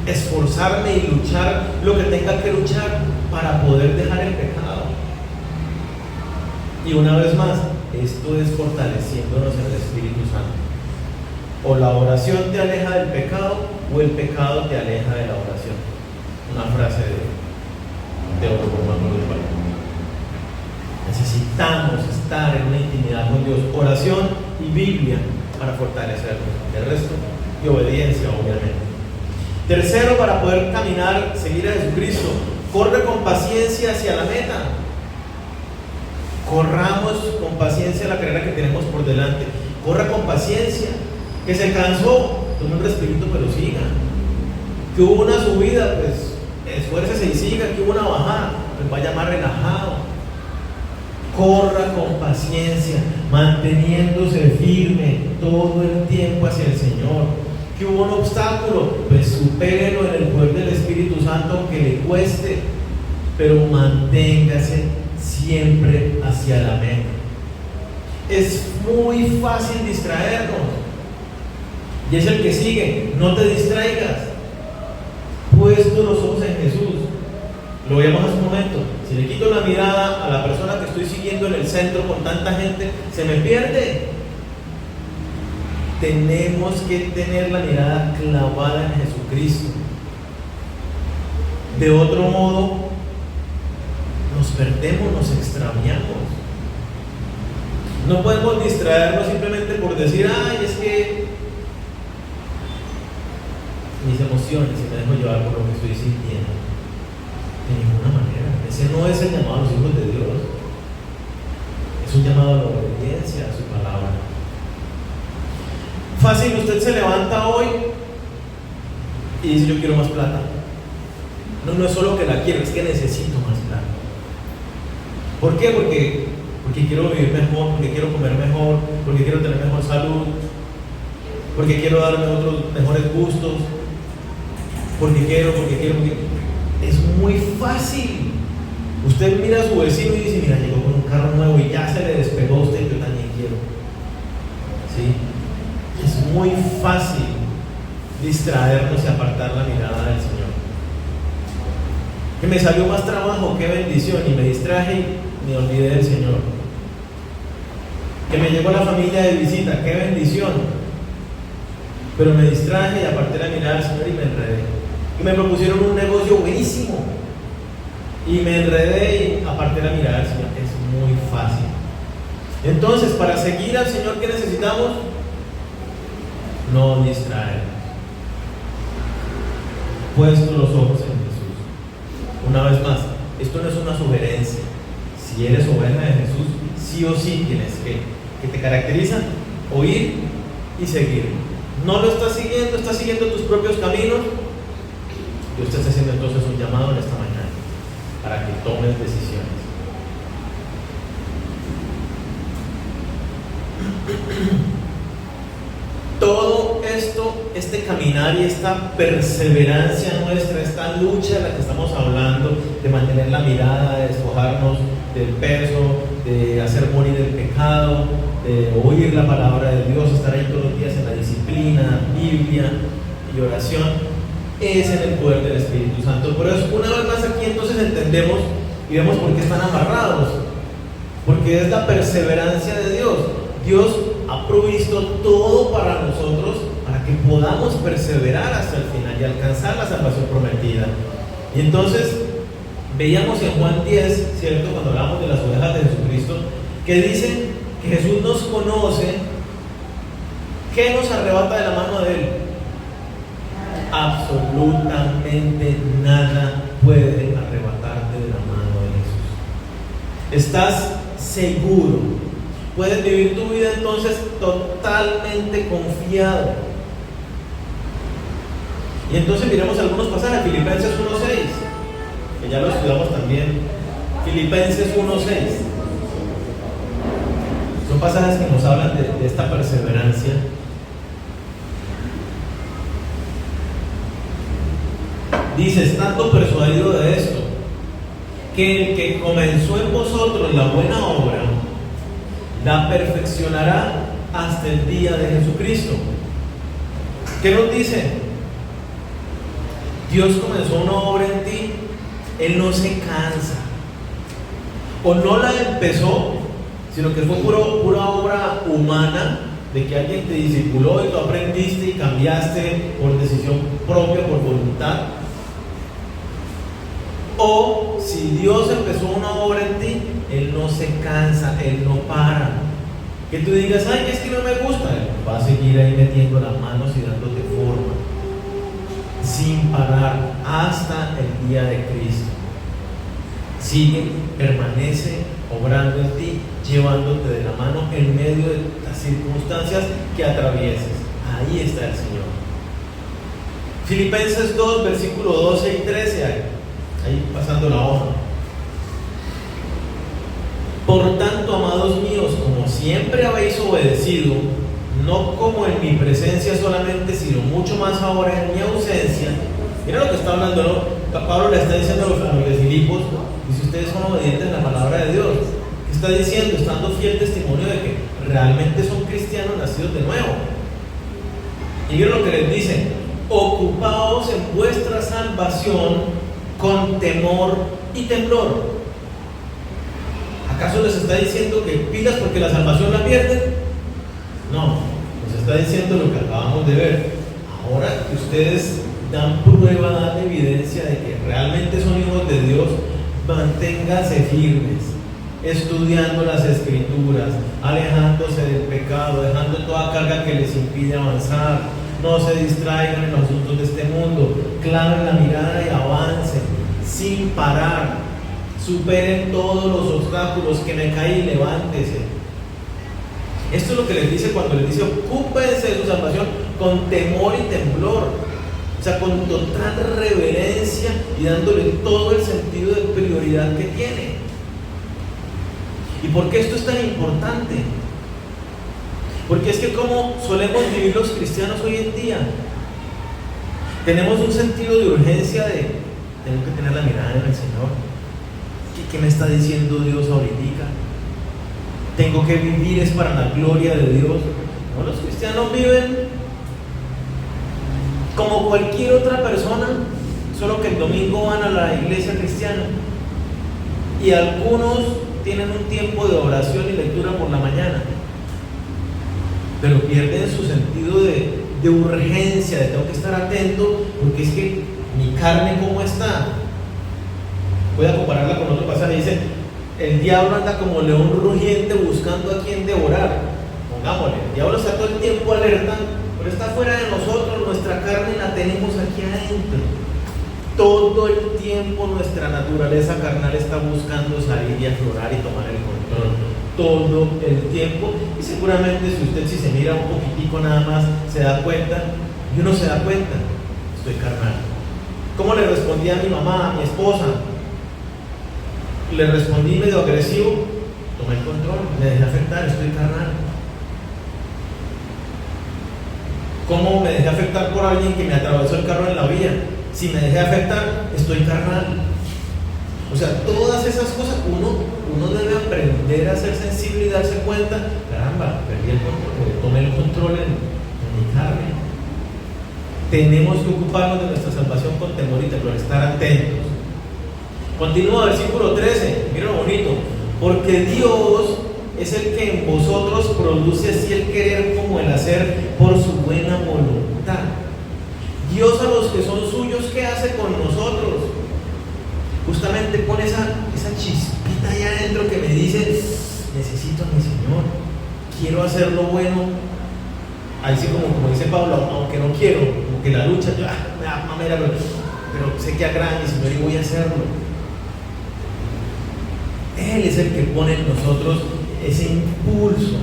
esforzarme y luchar lo que tenga que luchar para poder dejar el pecado. Y una vez más, esto es fortaleciéndonos en el Espíritu Santo. O la oración te aleja del pecado, o el pecado te aleja de la oración. Una frase de otro formando de palabra. Necesitamos estar en una intimidad con Dios, oración y Biblia para fortalecernos. El resto, y obediencia, obviamente. Tercero, para poder caminar, seguir a Jesucristo, corre con paciencia hacia la meta. Corramos con paciencia la carrera que tenemos por delante. Corra con paciencia. Que se cansó, tome un respirito, pero siga. Que hubo una subida, pues esfuércese y siga. Que hubo una bajada, pues vaya más relajado. Corra con paciencia, manteniéndose firme todo el tiempo hacia el Señor. Que hubo un obstáculo, pues supérelo en el poder del Espíritu Santo, aunque le cueste, pero manténgase siempre hacia la meta. Es muy fácil distraernos, y es el que sigue: no te distraigas, puesto los ojos en Jesús. Lo veíamos hace un momento. Si le quito la mirada a la persona que estoy siguiendo en el centro con tanta gente, se me pierde. Tenemos que tener la mirada clavada en Jesucristo. De otro modo, nos perdemos, nos extraviamos. No podemos distraernos simplemente por decir, ay, es que mis emociones, y me dejo llevar por lo que estoy sintiendo. De ninguna manera. Ese no es el llamado a los hijos de Dios. Es un llamado a la obediencia a su palabra. Fácil, usted se levanta hoy y dice: yo quiero más plata. No es solo que la quiero, es que necesito más plata. ¿Por qué? Porque quiero vivir mejor, porque quiero comer mejor, porque quiero tener mejor salud, porque quiero darme otros mejores gustos, porque quiero. Es muy fácil. Usted mira a su vecino y dice: mira, llegó con un carro nuevo y ya se le despegó a usted, yo también quiero. ¿Sí? Es muy fácil distraernos y apartar la mirada del Señor. Que me salió más trabajo, qué bendición, y me distraje y me olvidé del Señor. Que me llegó la familia de visita, qué bendición, pero me distraje y aparté la mirada del Señor y me enredé. Y me propusieron un negocio buenísimo y me enredé y aparté la mirada del Señor. Es muy fácil. Entonces, para seguir al Señor, ¿qué necesitamos? No distraernos. Puesto los ojos en Jesús. Una vez más, esto no es una sugerencia. Si eres oveja de Jesús, sí o sí tienes que te caracteriza oír y seguir. No lo estás siguiendo tus propios caminos. Dios te está haciendo entonces un llamado en esta mañana para que tomes decisiones. Todo esto, este caminar y esta perseverancia nuestra, esta lucha de la que estamos hablando, de mantener la mirada, de despojarnos del peso, de hacer morir el pecado, de oír la palabra de Dios, estar ahí todos los días en la disciplina, Biblia y oración, es en el poder del Espíritu Santo. Por eso, una vez más aquí entonces entendemos y vemos por qué están amarrados, porque es la perseverancia de Dios. Dios ha provisto todo para nosotros, para que podamos perseverar hasta el final y alcanzar la salvación prometida. Y entonces veíamos en Juan 10, ¿cierto?, cuando hablamos de las ovejas de Jesucristo, que dice que Jesús nos conoce. ¿Qué nos arrebata de la mano de Él? Absolutamente nada puede arrebatarte de la mano de Jesús. Estás seguro. Puedes vivir tu vida entonces totalmente confiado. Y entonces miremos algunos pasajes. Filipenses 1:6, que ya lo estudiamos también. Filipenses 1:6. Son pasajes que nos hablan de esta perseverancia. Dice: estando persuadido de esto, que el que comenzó en vosotros la buena obra, la perfeccionará hasta el día de Jesucristo. ¿Qué nos dice? Dios comenzó una obra en ti, Él no se cansa. O no la empezó, sino que fue pura obra humana, de que alguien te discipuló y tú aprendiste y cambiaste por decisión propia, por voluntad. O si Dios empezó una obra en ti, Él no se cansa, Él no para. Que tú digas: ay, es que no me gusta, Él va a seguir ahí metiendo las manos y dándote forma, sin parar, hasta el día de Cristo. Sigue, permanece obrando en ti, llevándote de la mano en medio de las circunstancias que atravieses. Ahí está el Señor. Filipenses 2, versículo 12 y 13, ahí pasando la hoja. Por tanto, amados míos, como siempre habéis obedecido, no como en mi presencia solamente, sino mucho más ahora en mi ausencia. Mira lo que está hablando, ¿no? Pablo le está diciendo a los de Filipos: y si ustedes son obedientes a la palabra de Dios, ¿qué está diciendo? Está dando fiel testimonio de que realmente son cristianos nacidos de nuevo. Y miren lo que les dice: ocupaos en vuestra salvación con temor y temblor. ¿Acaso les está diciendo que pidas porque la salvación la pierden? No, nos está diciendo lo que acabamos de ver. Ahora que ustedes dan prueba, dan evidencia de que realmente son hijos de Dios, manténganse firmes, estudiando las Escrituras, alejándose del pecado, dejando toda carga que les impide avanzar. No se distraigan en los asuntos de este mundo, claven la mirada y avancen sin parar. Superen todos los obstáculos, que me caí, levántese. Esto es lo que les dice cuando les dice: ocúpense de su salvación con temor y temblor. O sea, con total reverencia y dándole todo el sentido de prioridad que tiene. ¿Y por qué esto es tan importante? Porque es que como solemos vivir los cristianos hoy en día, tenemos un sentido de urgencia de: tengo que tener la mirada en el Señor. ¿Qué me está diciendo Dios ahorita? Tengo que vivir, es para la gloria de Dios. No, los cristianos viven como cualquier otra persona, solo que el domingo van a la iglesia cristiana. Y algunos tienen un tiempo de oración y lectura por la mañana, pero pierden su sentido de urgencia, de tengo que estar atento, porque es que mi carne, ¿cómo está? Voy a compararla con otro pasaje. Dice: el diablo anda como león rugiente buscando a quien devorar. Pongámosle, el diablo está todo el tiempo alerta, pero está fuera de nosotros. Nuestra carne la tenemos aquí adentro. Todo el tiempo nuestra naturaleza carnal está buscando salir y aflorar y tomar el control. Todo el tiempo. Y seguramente si se mira un poquitico nada más, se da cuenta, y uno se da cuenta: estoy carnal. ¿Cómo le respondí a mi mamá, a mi esposa? Le respondí medio agresivo, tomé el control, me dejé afectar, estoy carnal. ¿Cómo me dejé afectar por alguien que me atravesó el carro en la vía? Si me dejé afectar, estoy carnal. O sea, todas esas cosas uno debe aprender a ser sensible y darse cuenta: caramba, perdí el control, tomé el control en mi carne. Tenemos que ocuparnos de nuestra salvación con temor y temblor, estar atentos. Continúa versículo 13, mira lo bonito: porque Dios es el que en vosotros produce así el querer como el hacer por su buena voluntad. Dios a los que son suyos, ¿qué hace con nosotros? Justamente pone esa chispita allá adentro que me dice: necesito a mi Señor, quiero hacer lo bueno. Ahí sí, como dice Pablo, aunque no quiero, como que la lucha, yo, me da mamera, pero sé que agrada a mi Señor y voy a hacerlo. Él es el que pone en nosotros ese impulso.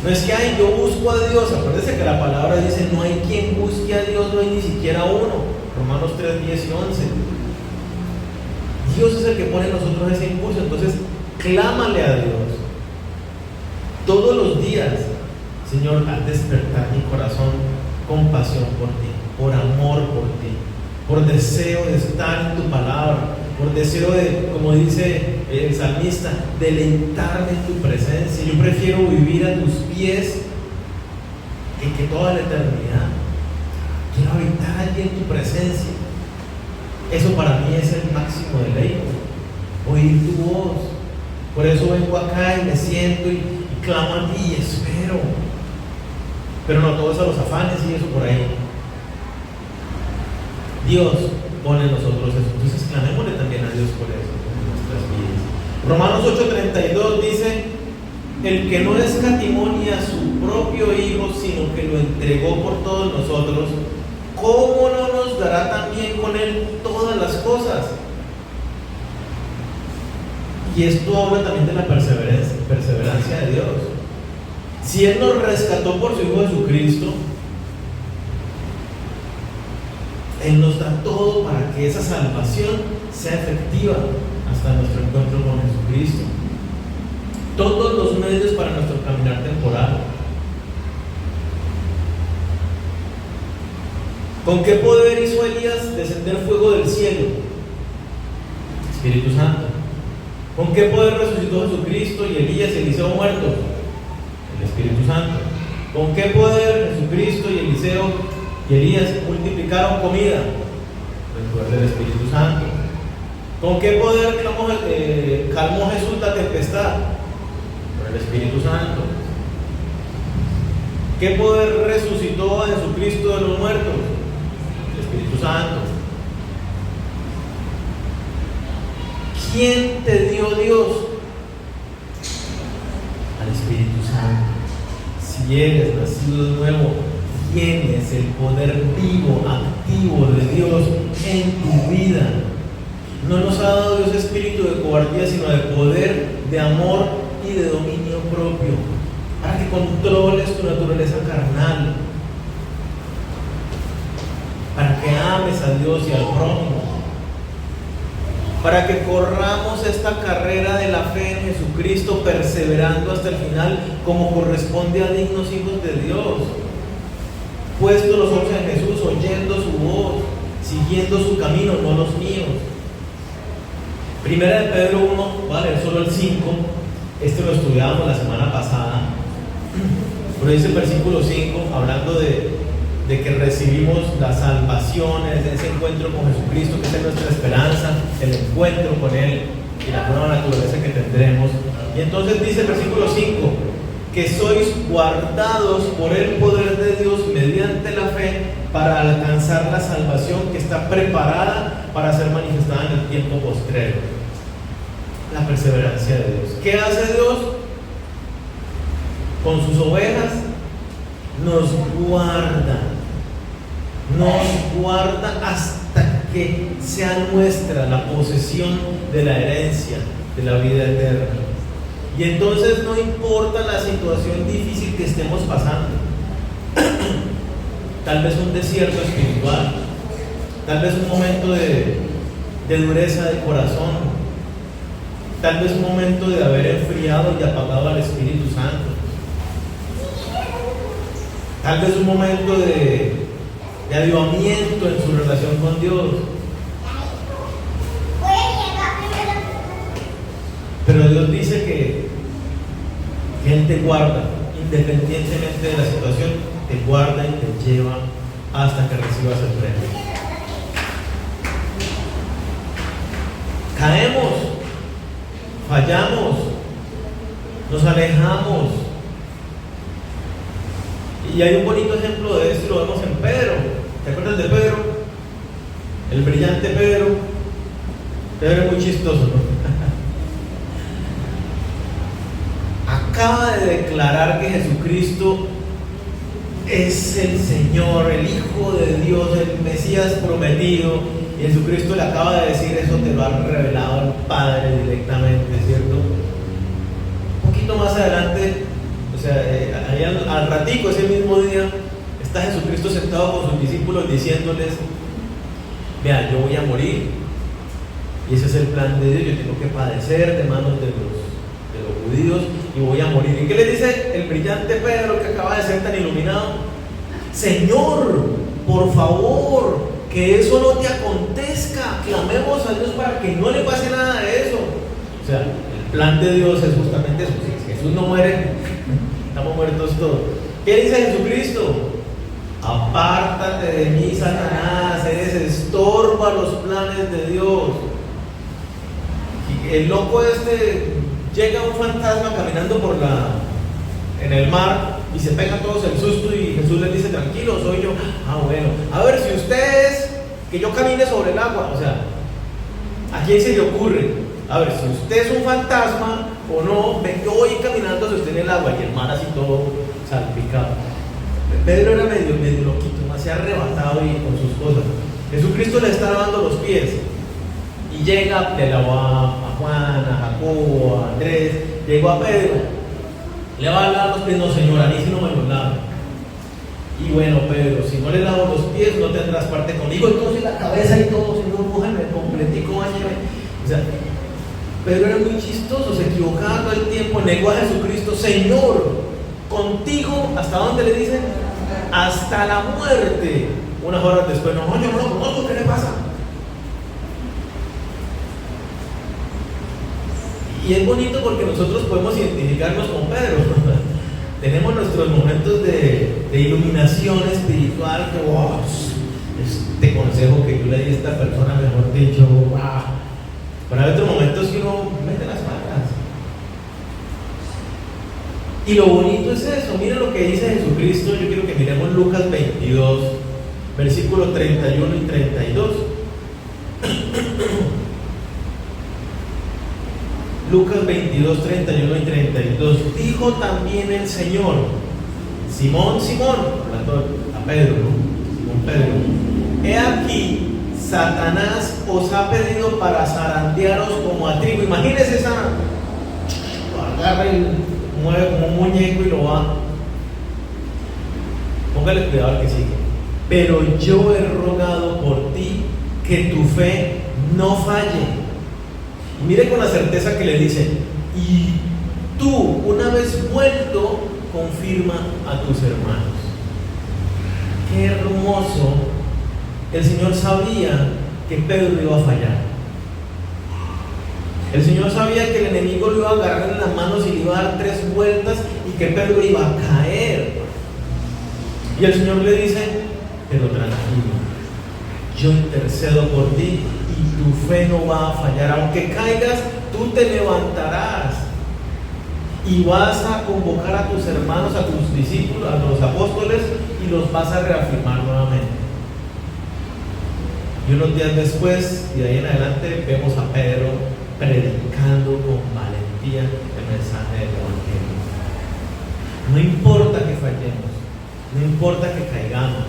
No es que yo busco a Dios. Acuérdense que la palabra dice: no hay quien busque a Dios, no hay ni siquiera uno. Romanos 3, 10 y 11. Dios es el que pone en nosotros ese impulso. Entonces, clámale a Dios todos los días: Señor, haz despertar mi corazón con pasión por ti, por amor por ti, por deseo de estar en tu palabra, por deseo de, como dice el salmista, deleitarme en tu presencia. Yo prefiero vivir a tus pies que toda la eternidad. Quiero habitar allí en tu presencia. Eso para mí es el máximo deleite, oír tu voz. Por eso vengo acá y me siento y clamo a ti y espero. Pero no todos a los afanes y eso por ahí. Dios pone en nosotros eso. Entonces clamémosle también a Dios por eso en nuestras vidas. Romanos 8:32 dice: el que no escatimó ni a su propio Hijo, sino que lo entregó por todos nosotros, ¿cómo no nos dará también con Él todas las cosas? Y esto habla también de la perseverancia de Dios. Si Él nos rescató por su Hijo Jesucristo, Él nos da todo para que esa salvación sea efectiva hasta nuestro encuentro con Jesucristo. Todos los medios para nuestro caminar temporal. ¿Con qué poder hizo Elías descender fuego del cielo? Espíritu Santo. ¿Con qué poder resucitó Jesucristo y Elías y Eliseo muertos? El Espíritu Santo. ¿Con qué poder Jesucristo y Eliseo y Elías multiplicaron comida? El poder del Espíritu Santo. ¿Con qué poder calmó Jesús la tempestad? Por el Espíritu Santo. ¿Qué poder resucitó a Jesucristo de los muertos? El Espíritu Santo. ¿Quién te dio Dios? Al Espíritu Santo. Si eres nacido de nuevo, tienes el poder vivo, activo de Dios en tu vida. No nos ha dado Dios espíritu de cobardía, sino de poder, de amor y de dominio propio, para que controles tu naturaleza carnal, para que ames a Dios y al prójimo, para que corramos esta carrera de la fe en Jesucristo, perseverando hasta el final, como corresponde a dignos hijos de Dios, puestos los ojos en Jesús, oyendo su voz, siguiendo su camino, no los míos. Primera de Pedro 1, voy a leer solo el 5, este lo estudiábamos la semana pasada, pero dice el versículo 5, hablando de que recibimos la salvación, ese encuentro con Jesucristo, que es nuestra esperanza, el encuentro con Él y la nueva naturaleza que tendremos. Y entonces dice el versículo 5, que sois guardados por el poder de Dios mediante la fe para alcanzar la salvación que está preparada para ser manifestada en el tiempo postrero. La perseverancia de Dios. ¿Qué hace Dios? Con sus ovejas nos guarda hasta que sea nuestra la posesión de la herencia de la vida eterna. Y entonces no importa la situación difícil que estemos pasando, tal vez un desierto espiritual, tal vez un momento de dureza de corazón, tal vez un momento de haber enfriado y apagado al Espíritu Santo, tal vez un momento de avivamiento en su relación con Dios. Pero Dios dice que Él te guarda, independientemente de la situación, te guarda y te lleva hasta que recibas el premio. Caemos, fallamos, nos alejamos. Y hay un bonito ejemplo de esto y lo vemos en Pedro. ¿Te acuerdas de Pedro? El brillante Pedro. Pedro es muy chistoso, ¿no? Acaba de declarar que Jesucristo es el Señor, el Hijo de Dios, el Mesías prometido. Y Jesucristo le acaba de decir eso, te lo ha revelado el Padre directamente, ¿cierto? Un poquito más adelante, o sea, ahí al ratico, ese mismo día, está Jesucristo sentado con sus discípulos diciéndoles: vean, yo voy a morir, y ese es el plan de Dios, yo tengo que padecer de manos de los judíos y voy a morir. ¿Y qué le dice el brillante Pedro, que acaba de ser tan iluminado? Señor, por favor, que eso no te acontezca, clamemos a Dios para que no le pase nada de eso. O sea, el plan de Dios es justamente eso. Si Jesús no muere, estamos muertos todos. ¿Qué dice Jesucristo? Apártate de mí, Satanás, eres estorbo a los planes de Dios. Y el loco llega un fantasma caminando en el mar y se pegan todos el susto, y Jesús les dice: tranquilo, soy yo. Ah, bueno, a ver, si usted es que yo camine sobre el agua, o sea, ¿a quién se le ocurre? A ver, si usted es un fantasma o no, ven, yo voy caminando sobre usted en el agua, y el mar así todo salpicado. Pedro era medio loquito, más se ha arrebatado y con sus cosas. Jesucristo le está lavando los pies y llega, le lavó a Juan, a Jacobo, a Andrés, llegó a Pedro, le va a lavar los pies. No, Señor, a mí sí no me los lava. Y bueno, Pedro, si no le lavo los pies, no tendrás parte conmigo. Entonces la cabeza y todo, Señor, bújame completico, báñame. O sea, Pedro era muy chistoso, se equivocaba todo el tiempo, negó a Jesucristo. Señor, contigo, ¿hasta dónde le dicen? Hasta la muerte. Unas horas después: no, yo no lo conozco, ¿qué le pasa? Y es bonito porque nosotros podemos identificarnos con Pedro. Tenemos nuestros momentos de iluminación espiritual, que wow, este consejo que yo le di a esta persona, mejor dicho, wow. Pero hay otros momentos que uno mete las patas. Y lo bonito es eso. Mira lo que dice Jesucristo. Yo quiero que miremos Lucas 22, versículos 31 y 32. Lucas 22, 31 y 32. Dijo también el Señor: Simón, Simón, hablando a Pedro, ¿no? Simón Pedro, he aquí, Satanás os ha pedido para zarandearos como a trigo. Imagínense esa, lo agarra y mueve como un muñeco y lo va. Póngale cuidado al que sigue. Pero yo he rogado por ti que tu fe no falle. Y mire con la certeza que le dice: y tú, una vez vuelto, confirma a tus hermanos. Qué hermoso. El Señor sabía que Pedro iba a fallar. El Señor sabía que el enemigo lo iba a agarrar en las manos y le iba a dar 3 vueltas y que Pedro iba a caer. Y el Señor le dice: pero tranquilo, yo intercedo por ti y tu fe no va a fallar. Aunque caigas, tú te levantarás y vas a convocar a tus hermanos, a tus discípulos, a los apóstoles, y los vas a reafirmar nuevamente. Y unos días después, y de ahí en adelante, vemos a Pedro predicando con valentía el mensaje del Evangelio. No importa que fallemos, no importa que caigamos,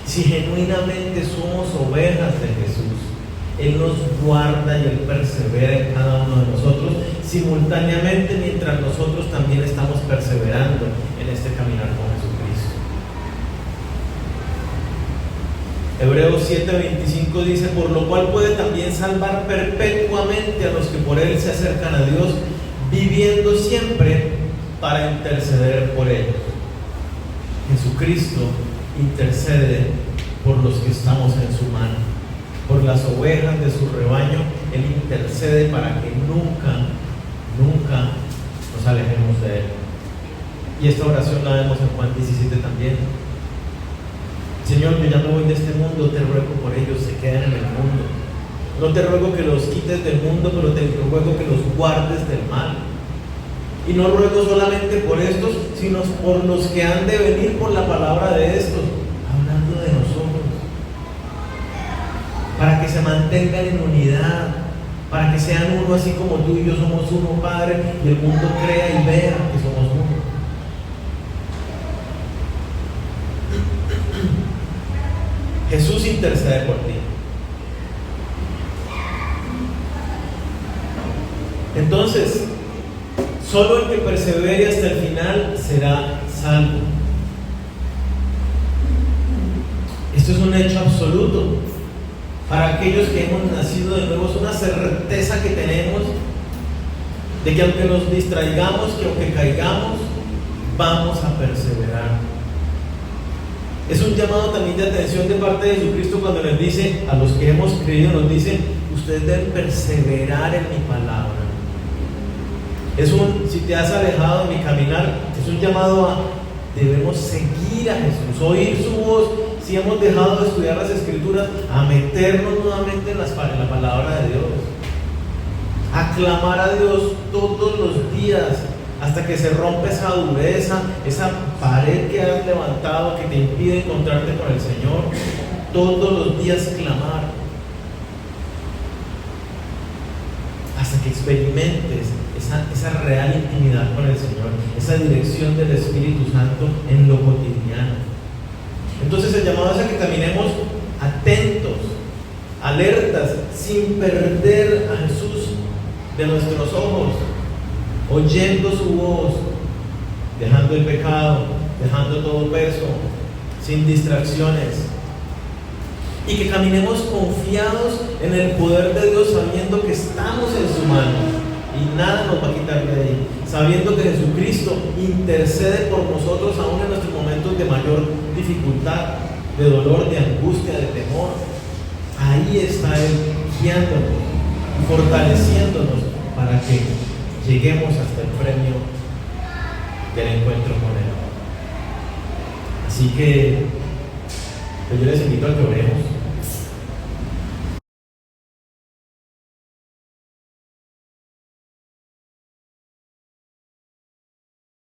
si genuinamente somos ovejas de Jesús, Él nos guarda y Él persevera en cada uno de nosotros, simultáneamente, mientras nosotros también estamos perseverando en este caminar con Jesucristo. Hebreos 7:25 dice: por lo cual puede también salvar perpetuamente a los que por Él se acercan a Dios, viviendo siempre para interceder por ellos. Jesucristo intercede por los que estamos en su mano, por las ovejas de su rebaño. Él intercede para que nunca nos alejemos de Él. Y esta oración la vemos en Juan 17 también. Señor, yo ya me voy de este mundo, te ruego por ellos, se queden en el mundo. No te ruego que los quites del mundo, pero te ruego que los guardes del mal. Y no ruego solamente por estos, sino por los que han de venir por la palabra de estos, hablando de nosotros. para que se mantengan en unidad, para que sean uno así como tú y yo somos uno, Padre, y el mundo crea y vea que somos uno. Jesús intercede por ti. Entonces, solo el que persevere hasta el final será salvo. Esto es un hecho absoluto. Para aquellos que hemos nacido de nuevo, es una certeza que tenemos de que aunque nos distraigamos, que aunque caigamos, vamos a perseverar. Es un llamado también de atención de parte de Jesucristo cuando les dice, a los que hemos creído, nos dice, ustedes deben perseverar en mi palabra. Si te has alejado de mi caminar, es un llamado a, debemos seguir a Jesús, oír su voz. Si hemos dejado de estudiar las Escrituras, a meternos nuevamente en la palabra de Dios, a clamar a Dios todos los días, hasta que se rompe esa dureza, esa pared que has levantado que te impide encontrarte con el Señor. Todos los días clamar, hasta que experimentes esa real intimidad con el Señor, esa dirección del Espíritu Santo en lo cotidiano. Entonces el llamado es a que caminemos atentos, alertas, sin perder a Jesús de nuestros ojos, oyendo su voz, dejando el pecado, dejando todo peso, sin distracciones, y que caminemos confiados en el poder de Dios, sabiendo que estamos en su mano y nada nos va a quitar de ahí, sabiendo que Jesucristo intercede por nosotros aún en nuestros momentos de mayor dificultad, de dolor, de angustia, de temor. Ahí está Él guiándonos y fortaleciéndonos para que lleguemos hasta el premio del encuentro con Él. Así que pues yo les invito a que oremos.